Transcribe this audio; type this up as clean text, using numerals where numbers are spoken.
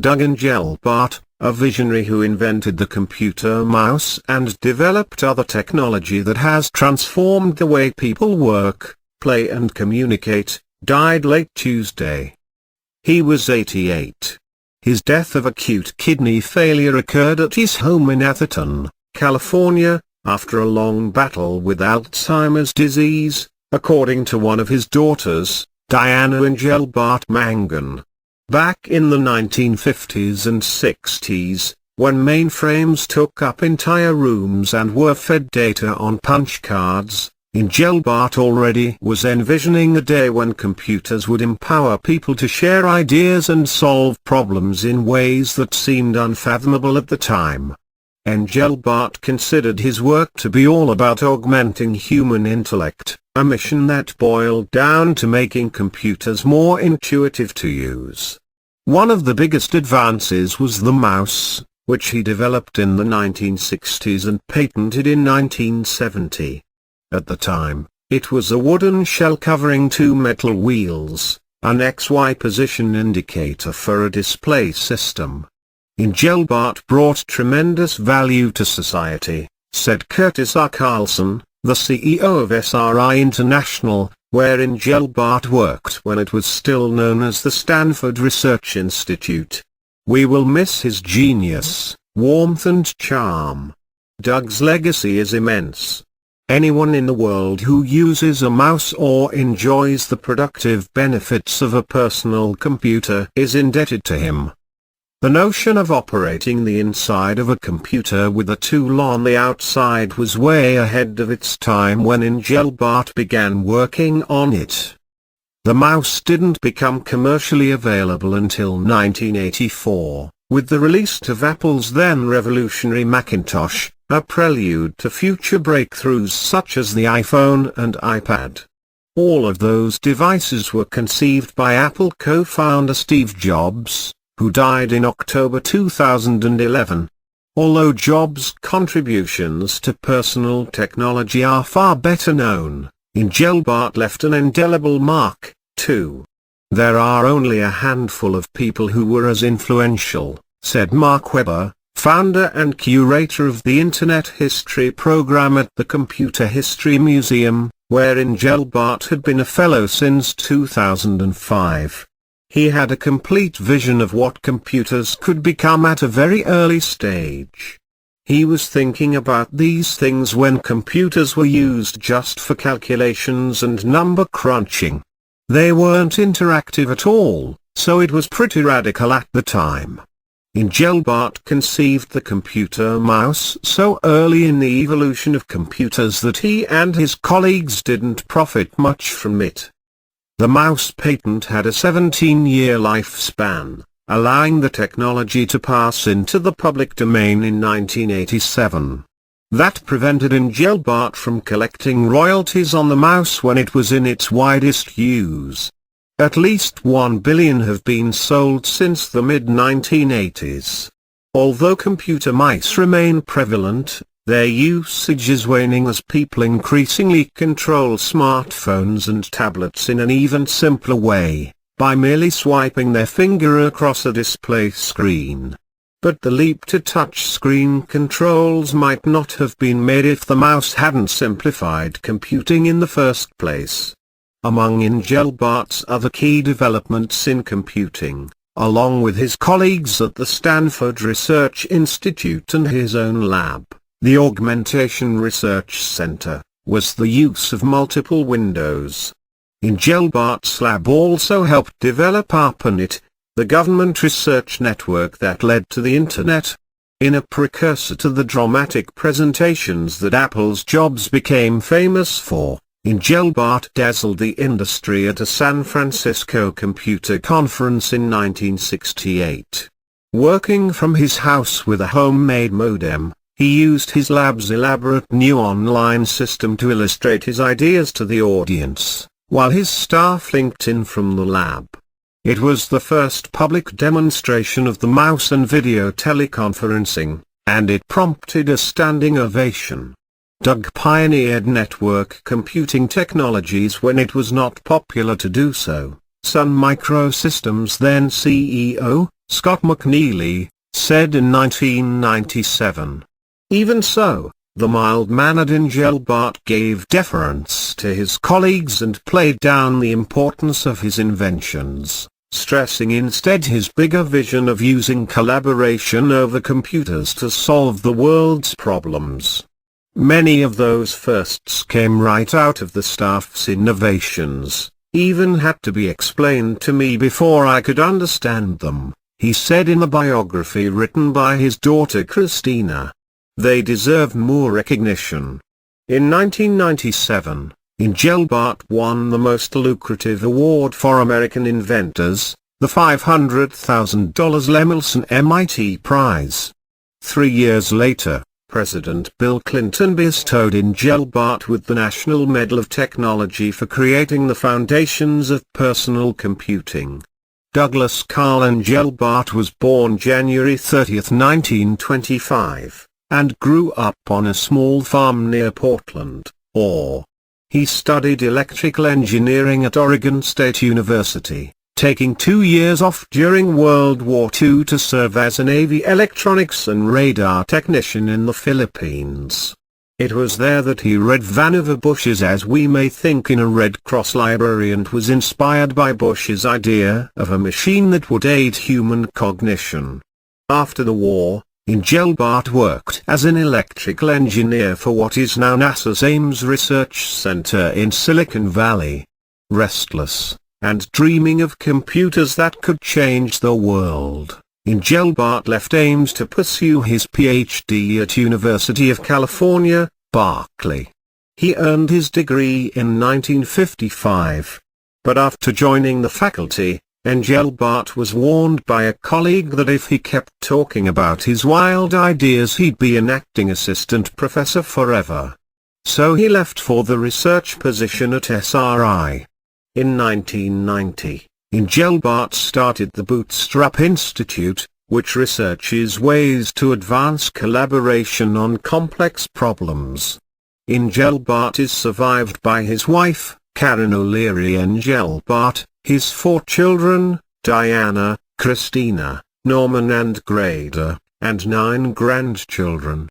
Doug Engelbart, a visionary who invented the computer mouse and developed other technology that has transformed the way people work, play and communicate, died late Tuesday. He was 88. His death of acute kidney failure occurred at his home in Atherton, California, after a long battle with Alzheimer's disease, according to one of his daughters, Diana Engelbart Mangan. Back in the 1950s and 60s, when mainframes took up entire rooms and were fed data on punch cards, Engelbart already was envisioning a day when computers would empower people to share ideas and solve problems in ways that seemed unfathomable at the time. Engelbart considered his work to be all about augmenting human intellect, a mission that boiled down to making computers more intuitive to use. One of the biggest advances was the mouse, which he developed in the 1960s and patented in 1970. At the time, it was a wooden shell covering two metal wheels, an XY position indicator for a display system. Engelbart brought tremendous value to society, said Curtis R. Carlson, the CEO of SRI International, where Engelbart worked when it was still known as the Stanford Research Institute. We will miss his genius, warmth and charm. Doug's legacy is immense. Anyone in the world who uses a mouse or enjoys the productive benefits of a personal computer is indebted to him. The notion of operating the inside of a computer with a tool on the outside was way ahead of its time when Engelbart began working on it. The mouse didn't become commercially available until 1984, with the release of Apple's then revolutionary Macintosh, a prelude to future breakthroughs such as the iPhone and iPad. All of those devices were conceived by Apple co-founder Steve Jobs, who died in October 2011. Although Jobs' contributions to personal technology are far better known, Engelbart left an indelible mark, too. There are only a handful of people who were as influential, said Mark Webber, founder and curator of the Internet History program at the Computer History Museum, where Engelbart had been a fellow since 2005. He had a complete vision of what computers could become at a very early stage. He was thinking about these things when computers were used just for calculations and number crunching. They weren't interactive at all, so it was pretty radical at the time. Engelbart conceived the computer mouse so early in the evolution of computers that he and his colleagues didn't profit much from it. The mouse patent had a 17-year lifespan, allowing the technology to pass into the public domain in 1987. That prevented Engelbart from collecting royalties on the mouse when it was in its widest use. At least 1 billion have been sold since the mid-1980s. Although computer mice remain prevalent, their usage is waning as people increasingly control smartphones and tablets in an even simpler way, by merely swiping their finger across a display screen. But the leap to touchscreen controls might not have been made if the mouse hadn't simplified computing in the first place. Among Engelbart's other key developments in computing, along with his colleagues at the Stanford Research Institute and his own lab, the Augmentation Research Center, was the use of multiple windows. Engelbart's lab also helped develop ARPANET, the government research network that led to the Internet. In a precursor to the dramatic presentations that Apple's Jobs became famous for, Engelbart dazzled the industry at a San Francisco computer conference in 1968. Working from his house with a homemade modem, he used his lab's elaborate new online system to illustrate his ideas to the audience, while his staff linked in from the lab. It was the first public demonstration of the mouse and video teleconferencing, and it prompted a standing ovation. Doug pioneered network computing technologies when it was not popular to do so. Sun Microsystems then CEO, Scott McNeely, said in 1997. Even so, the mild-mannered Engelbart gave deference to his colleagues and played down the importance of his inventions, stressing instead his bigger vision of using collaboration over computers to solve the world's problems. Many of those firsts came right out of the staff's innovations, even had to be explained to me before I could understand them, he said in the biography written by his daughter Christina. They deserve more recognition. In 1997, Engelbart won the most lucrative award for American inventors, the $500,000 Lemelson MIT Prize. 3 years later, President Bill Clinton bestowed Engelbart with the National Medal of Technology for creating the foundations of personal computing. Douglas Carl Engelbart was born January 30, 1925, and grew up on a small farm near Portland, Oregon. He studied electrical engineering at Oregon State University, taking 2 years off during World War II to serve as a Navy electronics and radar technician in the Philippines. It was there that he read Vannevar Bush's As We May Think in a Red Cross library and was inspired by Bush's idea of a machine that would aid human cognition. After the war, Engelbart worked as an electrical engineer for what is now NASA's Ames Research Center in Silicon Valley. Restless, and dreaming of computers that could change the world, Engelbart left Ames to pursue his PhD at University of California, Berkeley. He earned his degree in 1955. But after joining the faculty, Engelbart was warned by a colleague that if he kept talking about his wild ideas he'd be an acting assistant professor forever. So he left for the research position at SRI. In 1990, Engelbart started the Bootstrap Institute, which researches ways to advance collaboration on complex problems. Engelbart is survived by his wife, Karen O'Leary Engelbart, his 4 children, Diana, Christina, Norman and Grada, and 9 grandchildren.